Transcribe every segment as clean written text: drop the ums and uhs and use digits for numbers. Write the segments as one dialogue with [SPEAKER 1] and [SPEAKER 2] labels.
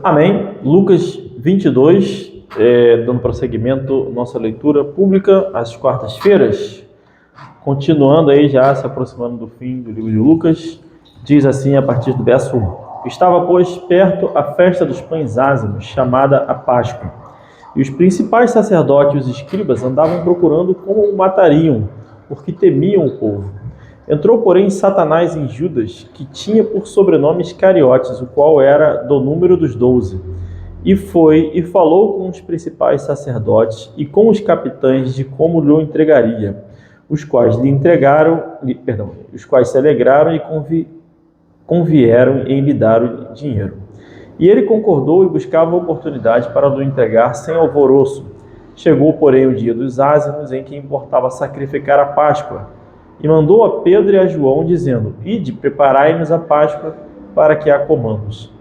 [SPEAKER 1] Amém. Lucas 22, dando prosseguimento nossa leitura pública às quartas-feiras, continuando aí já se aproximando do fim do livro de Lucas, diz assim a partir do verso 1: Estava, pois, perto a festa dos pães ázimos, chamada a Páscoa, e os principais sacerdotes e os escribas andavam procurando como o matariam, porque temiam o povo. Entrou, porém, Satanás em Judas, que tinha por sobrenome Iscariotes, o qual era do número dos 12. E foi e falou com os principais sacerdotes e com os capitães de como lhe entregaria, os quais se alegraram e convieram em lhe dar o dinheiro. E ele concordou e buscava oportunidade para lhe entregar sem alvoroço. Chegou, porém, o dia dos ázimos, em que importava sacrificar a Páscoa, e mandou a Pedro e a João, dizendo: Ide, preparai-nos a Páscoa, para que a comamos.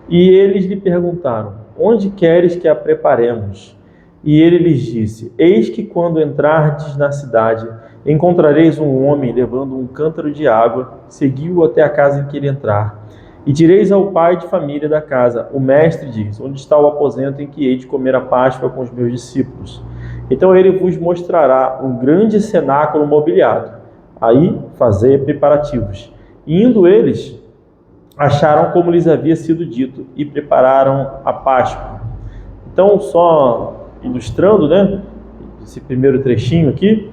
[SPEAKER 1] E eles lhe perguntaram: Onde queres que a preparemos? E ele lhes disse: Eis que quando entrardes na cidade, encontrareis um homem levando um cântaro de água, segui-o até a casa em que ele entrar. E direis ao pai de família da casa: O mestre diz: Onde está o aposento em que hei de comer a Páscoa com os meus discípulos? Então ele vos mostrará um grande cenáculo mobiliado. Aí fazei preparativos. E indo eles, acharam como lhes havia sido dito e prepararam a Páscoa. Então, só ilustrando, né, esse primeiro trechinho aqui,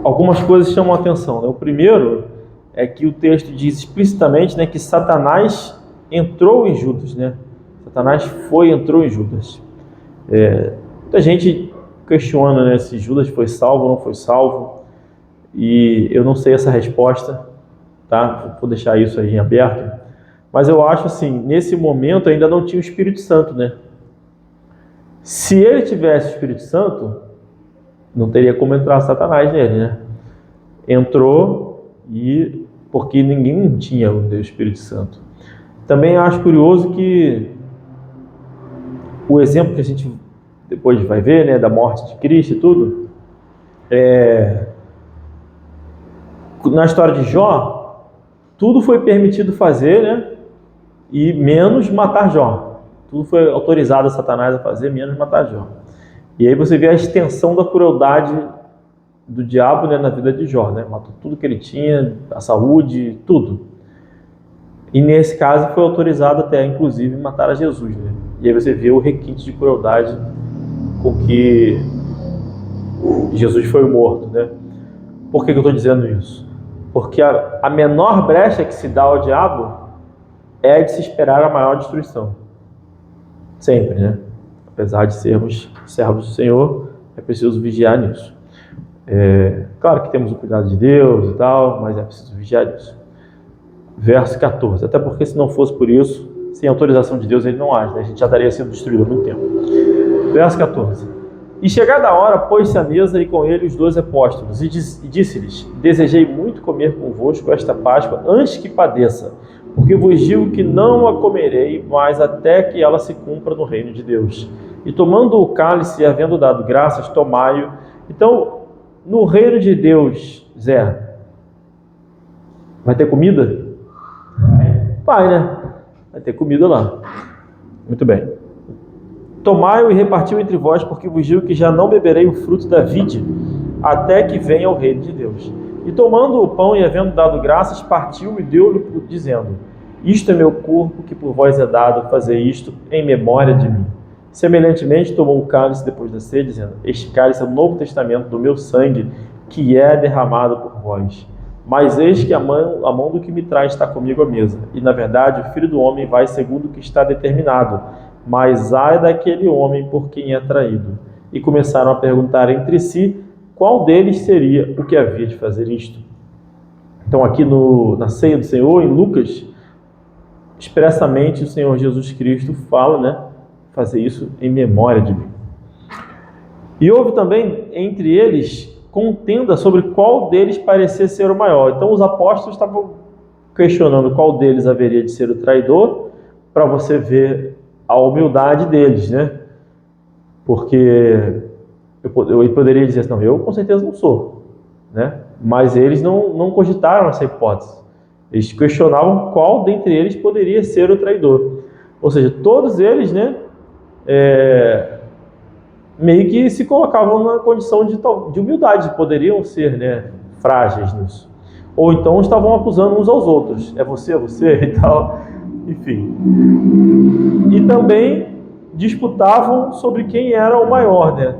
[SPEAKER 1] algumas coisas chamam a atenção, né? O primeiro é que o texto diz explicitamente, né, que Satanás entrou em Judas, né? Satanás entrou em Judas. Muita gente questiona, né, se Judas foi salvo ou não foi salvo, e eu não sei essa resposta, tá? Vou deixar isso aí em aberto. Mas eu acho assim, nesse momento ainda não tinha o Espírito Santo, né? Se ele tivesse o Espírito Santo, não teria como entrar Satanás nele, né? Entrou porque ninguém tinha o Espírito Santo. Também acho curioso que o exemplo que a gente depois vai ver, né, da morte de Cristo e tudo, na história de Jó, tudo foi permitido fazer, né? E menos matar Jó. Tudo foi autorizado a Satanás a fazer, menos matar Jó. E aí você vê a extensão da crueldade do diabo, né, na vida de Jó, né? Matou tudo que ele tinha, a saúde, tudo. E nesse caso foi autorizado até, inclusive, matar a Jesus, né? E aí você vê o requinte de crueldade com que Jesus foi morto, né? Por que eu estou dizendo isso? Porque a menor brecha que se dá ao diabo é a de se esperar a maior destruição. Sempre, né? Apesar de sermos servos do Senhor, é preciso vigiar nisso. Claro que temos o cuidado de Deus e tal, mas é preciso vigiar nisso. Verso 14. Até porque se não fosse por isso, sem autorização de Deus, ele não age, né? A gente já estaria sendo destruído há muito tempo. Verso 14. E chegada a hora, pôs-se à mesa e com ele os 12 apóstolos, e disse-lhes: Desejei muito comer convosco esta Páscoa antes que padeça, porque vos digo que não a comerei, mas até que ela se cumpra no reino de Deus. E tomando o cálice e havendo dado graças, tomai-o. Então, no reino de Deus, Zé, vai ter comida? Vai, né? Vai ter comida lá. Muito bem. Tomai-o e repartiu entre vós, porque vos digo que já não beberei o fruto da vide, até que venha o reino de Deus. E tomando o pão e havendo dado graças, partiu e deu-lhe, dizendo: Isto é meu corpo, que por vós é dado, fazer isto em memória de mim. Semelhantemente, tomou o cálice depois da ceia, dizendo: Este cálice é o novo testamento do meu sangue, que é derramado por vós. Mas eis que a mão do que me traz está comigo à mesa. E, na verdade, o Filho do Homem vai segundo o que está determinado. Mas ai daquele homem por quem é traído. E começaram a perguntar entre si qual deles seria o que havia de fazer isto. Então aqui na ceia do Senhor, em Lucas, expressamente o Senhor Jesus Cristo fala, né, fazer isso em memória de mim. E houve também entre eles contenda sobre qual deles parecia ser o maior. Então os apóstolos estavam questionando qual deles haveria de ser o traidor, para você ver a humildade deles, né? Porque eu poderia dizer assim, não, eu com certeza não sou, né? Mas eles não cogitaram essa hipótese. Eles questionavam qual dentre eles poderia ser o traidor. Ou seja, todos eles, né, meio que se colocavam na condição de humildade, poderiam ser, né, frágeis nisso. Ou então estavam acusando uns aos outros. É você e tal. Enfim. E também disputavam sobre quem era o maior, né?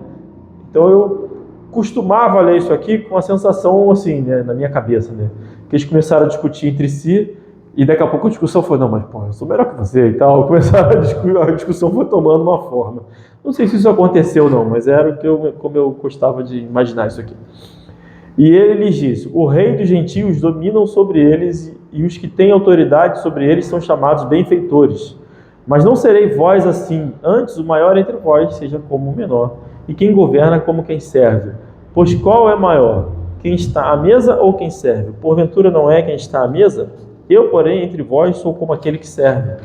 [SPEAKER 1] Então eu costumava ler isso aqui com a sensação assim, né, na minha cabeça, né? Que eles começaram a discutir entre si e daqui a pouco a discussão foi, não, mas pô, eu sou melhor que você e tal. Começaram a discussão foi tomando uma forma. Não sei se isso aconteceu não, mas era o que como eu gostava de imaginar isso aqui. E ele lhes disse: o rei dos gentios dominam sobre eles, e os que têm autoridade sobre eles são chamados benfeitores. Mas não serei vós assim, antes o maior entre vós seja como o menor, e quem governa como quem serve. Pois qual é maior, quem está à mesa ou quem serve? Porventura não é quem está à mesa? Eu, porém, entre vós sou como aquele que serve.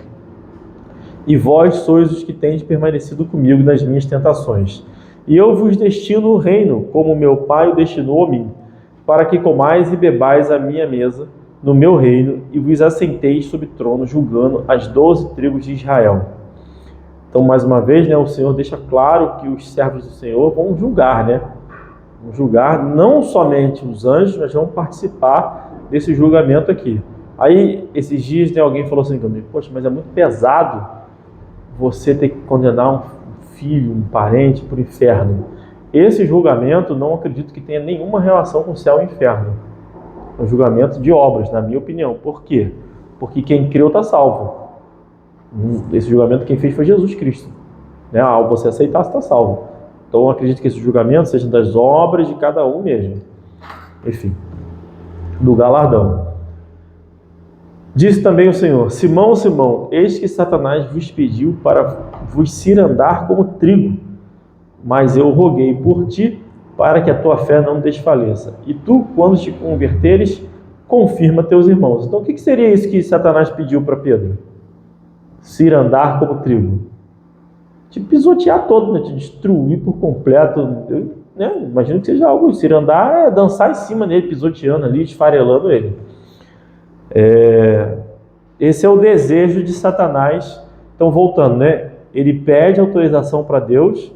[SPEAKER 1] E vós sois os que tendes permanecido comigo nas minhas tentações. E eu vos destino o reino, como meu pai o destinou a mim, para que comais e bebais à minha mesa, no meu reino, e vos assenteis sobre trono, julgando as 12 tribos de Israel. Então, mais uma vez, né, o Senhor deixa claro que os servos do Senhor vão julgar, né? Vão julgar não somente os anjos, mas vão participar desse julgamento aqui. Aí, esses dias, né, alguém falou assim comigo: poxa, mas é muito pesado você ter que condenar um filho, um parente para o inferno. Esse julgamento não acredito que tenha nenhuma relação com o céu e o inferno. É um julgamento de obras, na minha opinião. Por quê? Porque quem creu está salvo. Esse julgamento quem fez foi Jesus Cristo, né? Ao você aceitar, você está salvo. Então eu acredito que esse julgamento seja das obras de cada um mesmo. Enfim, do galardão. Disse também o Senhor: Simão, Simão, eis que Satanás vos pediu para vos cirandar como trigo, mas eu roguei por ti para que a tua fé não desfaleça. E tu, quando te converteres, confirma teus irmãos. Então o que seria isso que Satanás pediu para Pedro? Cirandar como trigo. Te pisotear todo, né? Te destruir por completo. Né? Imagino que seja algo. Cirandar é dançar em cima dele, pisoteando ali, esfarelando ele. Esse é o desejo de Satanás. Então, voltando, né? Ele pede autorização para Deus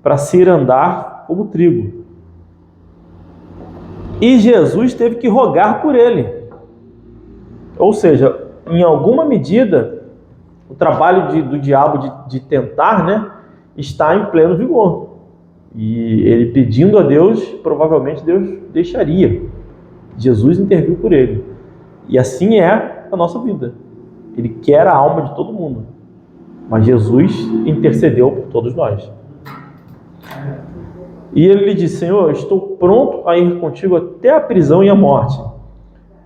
[SPEAKER 1] para cirandar como trigo. E Jesus teve que rogar por ele. Ou seja, em alguma medida, o trabalho do diabo de tentar, né, está em pleno vigor. E ele pedindo a Deus, provavelmente Deus deixaria. Jesus interviu por ele. E assim é a nossa vida. Ele quer a alma de todo mundo. Mas Jesus intercedeu por todos nós. E ele lhe disse: Senhor, estou pronto a ir contigo até a prisão e a morte.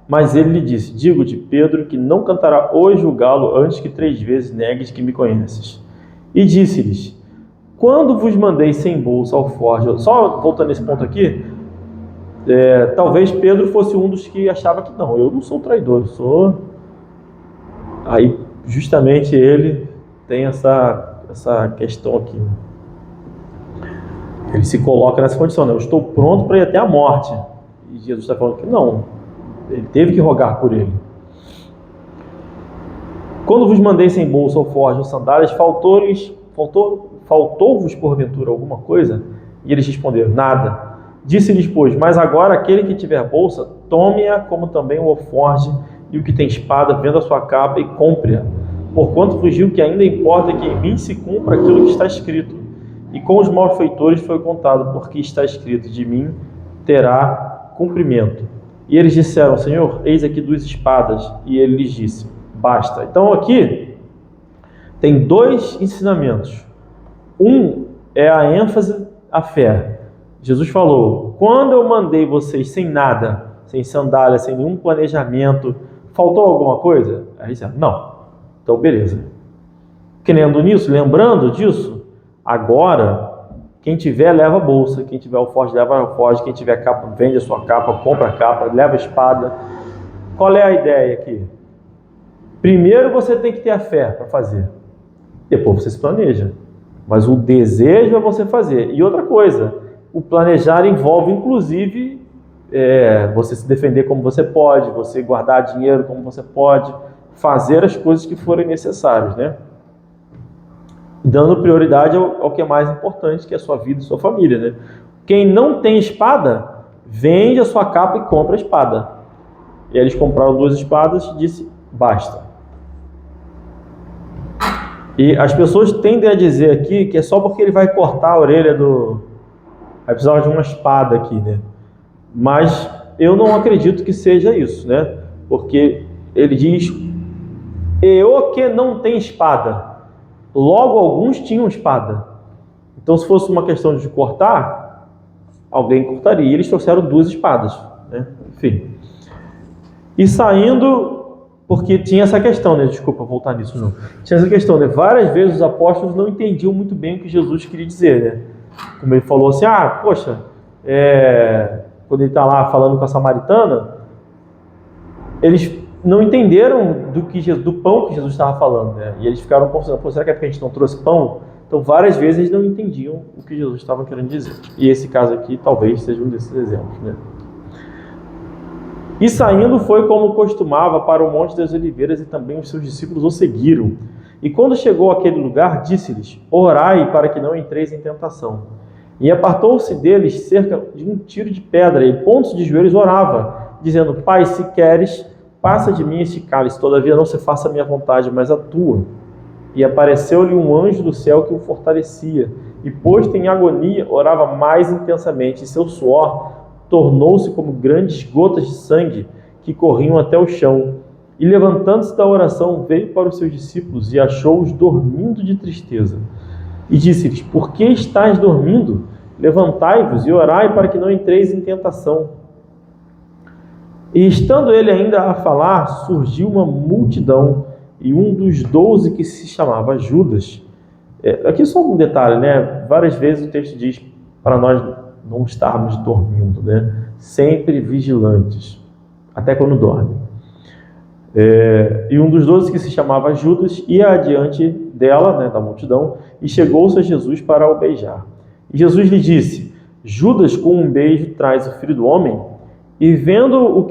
[SPEAKER 1] Mas ele lhe disse: digo-te, Pedro, que não cantará hoje o galo antes que 3 vezes negues que me conheces. E disse-lhes: quando vos mandei sem bolsa ao forja... Só voltando nesse ponto aqui, talvez Pedro fosse um dos que achava que não, eu não sou traidor, eu sou... Aí justamente ele tem essa questão aqui. Ele se coloca nessa condição, né? Eu estou pronto para ir até a morte. E Jesus está falando que não. Ele teve que rogar por ele. Quando vos mandei sem bolsa ou forja ou sandálias, faltou-vos porventura alguma coisa? E eles responderam: nada. Disse-lhes, pois, mas agora aquele que tiver bolsa, tome-a como também o alforje, e o que tem espada, venda a sua capa e compre-a. Porquanto fugiu que ainda importa que em mim se cumpra aquilo que está escrito. E com os malfeitores foi contado, porque está escrito: de mim terá cumprimento. E eles disseram: Senhor, eis aqui 2 espadas. E ele lhes disse: basta. Então aqui tem 2 ensinamentos. Um é a ênfase à fé. Jesus falou: quando eu mandei vocês sem nada, sem sandália, sem nenhum planejamento, faltou alguma coisa? Aí disseram: não. Então beleza. Crendo nisso, lembrando disso, agora quem tiver leva a bolsa, quem tiver alforje leva a alforje, quem tiver capa vende a sua capa, compra a capa, leva a espada. Qual é a ideia aqui? Primeiro você tem que ter a fé para fazer, depois você se planeja, mas o desejo é você fazer. E outra coisa, o planejar envolve inclusive você se defender como você pode, você guardar dinheiro como você pode, fazer as coisas que forem necessárias, né? dando prioridade ao que é mais importante, que é a sua vida e sua família, né? Quem não tem espada, vende a sua capa e compra a espada. E aí eles compraram 2 espadas e disse, basta. E as pessoas tendem a dizer aqui que é só porque ele vai cortar a orelha do... Vai precisar de uma espada aqui, né? Mas eu não acredito que seja isso, né? Porque ele diz, e o que não tem espada. Logo, alguns tinham espada. Então, se fosse uma questão de cortar, alguém cortaria. Eles trouxeram 2 espadas, né? Enfim. E saindo... Porque tinha essa questão, né? Desculpa voltar nisso, não. Tinha essa questão, né? Várias vezes os apóstolos não entendiam muito bem o que Jesus queria dizer, né? Como ele falou assim, poxa, quando ele está lá falando com a samaritana, eles não entenderam do pão que Jesus estava falando, né? E eles ficaram pensando, será que é porque a gente não trouxe pão? Então, várias vezes eles não entendiam o que Jesus estava querendo dizer. E esse caso aqui talvez seja um desses exemplos, né? E saindo foi como costumava para o Monte das Oliveiras, e também os seus discípulos o seguiram. E quando chegou àquele lugar, disse-lhes, orai para que não entreis em tentação. E apartou-se deles cerca de um tiro de pedra, e pondo-se de joelhos orava, dizendo, Pai, se queres, passa de mim este cálice, todavia não se faça a minha vontade, mas a tua. E apareceu-lhe um anjo do céu que o fortalecia, e posto em agonia, orava mais intensamente, e seu suor tornou-se como grandes gotas de sangue que corriam até o chão. E levantando-se da oração, veio para os seus discípulos e achou-os dormindo de tristeza. E disse-lhes, por que estáis dormindo? Levantai-vos e orai para que não entreis em tentação. E estando ele ainda a falar, surgiu uma multidão, e um dos 12 que se chamava Judas. Aqui só um detalhe, né? Várias vezes o texto diz para nós não estarmos dormindo, né? Sempre vigilantes, até quando dorme. E um dos 12 que se chamava Judas ia adiante dela, né, da multidão, e chegou-se a Jesus para o beijar. E Jesus lhe disse, Judas com um beijo traz o Filho do Homem? E vendo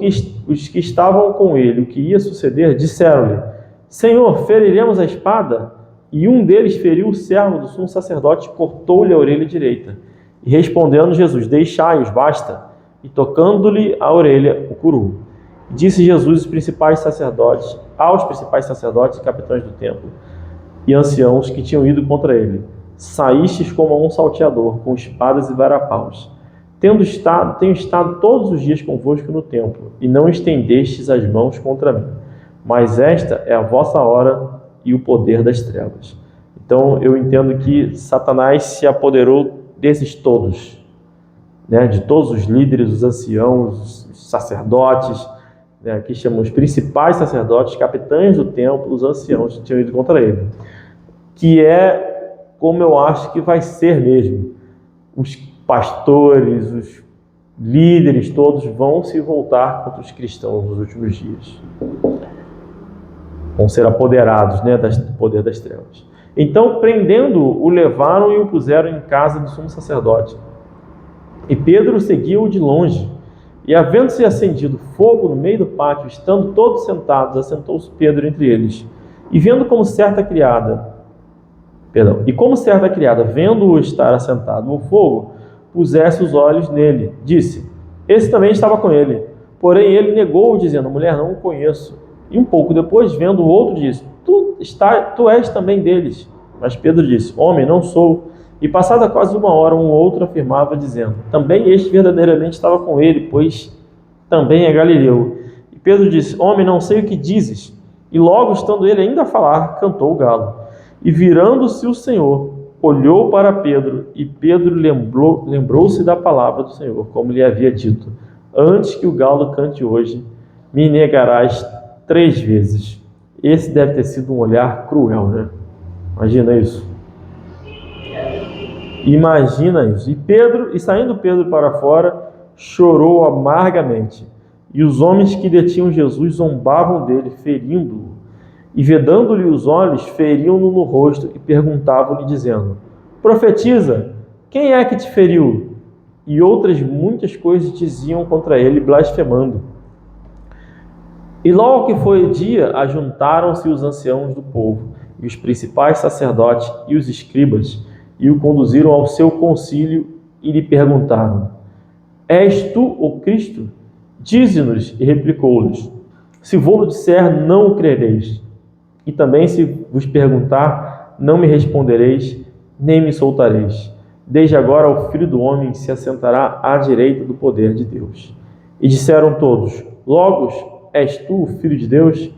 [SPEAKER 1] os que estavam com ele, o que ia suceder, disseram-lhe, Senhor, feriremos a espada? E um deles feriu o servo do sumo sacerdote e cortou-lhe a orelha direita. E respondendo Jesus, deixai-os, basta. E tocando-lhe a orelha, o curou. Disse Jesus aos principais sacerdotes e capitães do templo e anciãos que tinham ido contra ele, saístes como um salteador, com espadas e varapaus. Tenho estado todos os dias convosco no templo, e não estendestes as mãos contra mim. Mas esta é a vossa hora e o poder das trevas. Então eu entendo que Satanás se apoderou desses todos, né? De todos os líderes, os anciãos, os sacerdotes, né? Aqui chamam os principais sacerdotes, capitães do templo, os anciãos que tinham ido contra ele. Que é como eu acho que vai ser mesmo. Os pastores, os líderes todos vão se voltar contra os cristãos nos últimos dias. Vão ser apoderados, né, do poder das trevas. Então, prendendo-o, o levaram e o puseram em casa do sumo sacerdote. E Pedro seguiu-o de longe. E havendo-se acendido fogo no meio do pátio, estando todos sentados, assentou-se Pedro entre eles. E como certa criada, vendo-o estar assentado no fogo, pusesse os olhos nele, disse, esse também estava com ele. Porém ele negou, dizendo, mulher, não o conheço. E um pouco depois, vendo o outro, disse, tu és também deles. Mas Pedro disse, homem, não sou. E passada quase 1 hora, um outro afirmava, dizendo, também este verdadeiramente estava com ele, pois também é galileu. E Pedro disse, homem, não sei o que dizes. E logo, estando ele ainda a falar, cantou o galo. E virando-se o Senhor, olhou para Pedro, e Pedro lembrou-se da palavra do Senhor, como lhe havia dito, antes que o galo cante hoje, me negarás 3 vezes. Esse deve ter sido um olhar cruel, né? Imagina isso. Imagina isso. E saindo Pedro para fora, chorou amargamente. E os homens que detinham Jesus zombavam dele, ferindo-o. E vedando-lhe os olhos, feriam-no no rosto e perguntavam-lhe, dizendo, profetiza, quem é que te feriu? E outras muitas coisas diziam contra ele, blasfemando. E logo que foi o dia, ajuntaram-se os anciãos do povo, e os principais sacerdotes e os escribas, e o conduziram ao seu concílio e lhe perguntaram: És tu o Cristo? Dize-nos, e replicou-lhes: Se vou disser, não o crereis. E também se vos perguntar, não me respondereis, nem me soltareis. Desde agora o Filho do Homem se assentará à direita do poder de Deus. E disseram todos: Logos, és tu o Filho de Deus?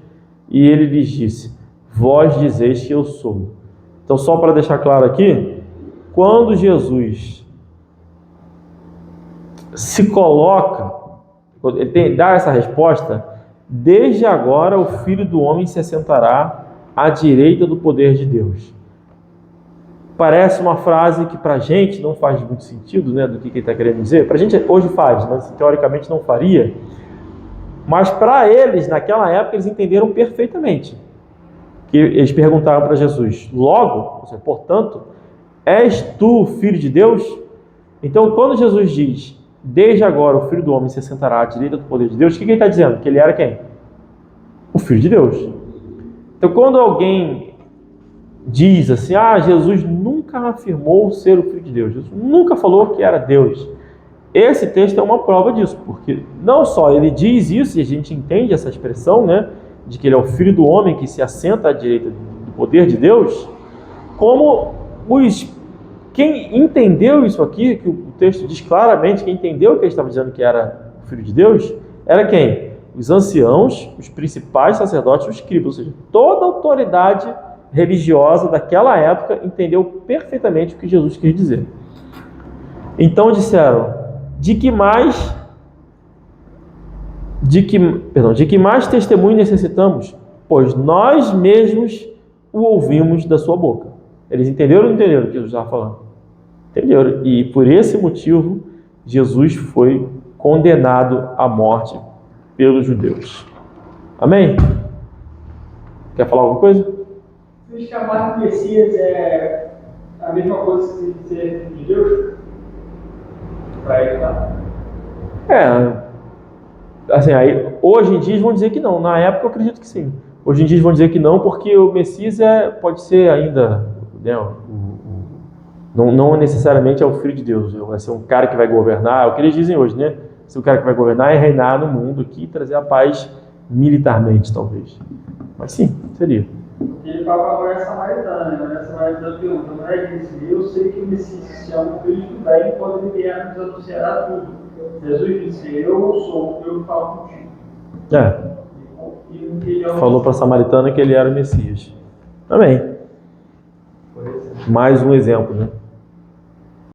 [SPEAKER 1] E ele lhes disse: Vós dizeis que eu sou. Então, só para deixar claro aqui, quando Jesus se coloca, ele dá essa resposta: desde agora o Filho do Homem se assentará à direita do poder de Deus. Parece uma frase que para a gente não faz muito sentido, né, do que ele está querendo dizer. Para a gente hoje faz, mas teoricamente não faria. Mas para eles, naquela época, eles entenderam perfeitamente. Que eles perguntaram para Jesus: Logo, ou seja, portanto, és tu o Filho de Deus? Então, quando Jesus diz: Desde agora o Filho do Homem se assentará à direita do poder de Deus, o que ele está dizendo? Que ele era quem? O Filho de Deus. Então, quando alguém diz assim: Jesus nunca afirmou ser o Filho de Deus, Jesus nunca falou que era Deus, esse texto é uma prova disso, porque não só ele diz isso, e a gente entende essa expressão, né, de que ele é o Filho do Homem que se assenta à direita do poder de Deus, como quem entendeu isso aqui, que o texto diz claramente, quem entendeu que ele estava dizendo que era o Filho de Deus, era quem? Os anciãos, os principais sacerdotes, os escribas, ou seja, toda a autoridade religiosa daquela época entendeu perfeitamente o que Jesus quis dizer. Então disseram: de que mais testemunho necessitamos? Pois nós mesmos o ouvimos da sua boca. Eles entenderam ou não entenderam o que Jesus estava falando? Entenderam. E por esse motivo, Jesus foi condenado à morte pelos judeus. Amém? Quer falar alguma coisa?
[SPEAKER 2] Se chamar de Messias é a mesma coisa que ser de Deus? Para ele, tá?
[SPEAKER 1] Assim, aí, hoje em dia eles vão dizer que não. Na época eu acredito que sim. Hoje em dia eles vão dizer que não, porque o Messias pode ser ainda, né, não necessariamente é o Filho de Deus. Vai ser um cara que vai governar. É o que eles dizem hoje, né? Se o cara que vai governar é reinar no mundo aqui e trazer a paz militarmente, talvez. Mas sim, seria.
[SPEAKER 2] Ele fala para a mulher samaritana, né? A mulher samaritana pergunta: a mulher disse: Eu sei que o Messias se chama o Filho de Judá e quando ele vier nos anunciará tudo. Jesus disse: Eu sou, eu falo contigo.
[SPEAKER 1] Falou para a samaritana que ele era o Messias. Amém. Mais um exemplo, né?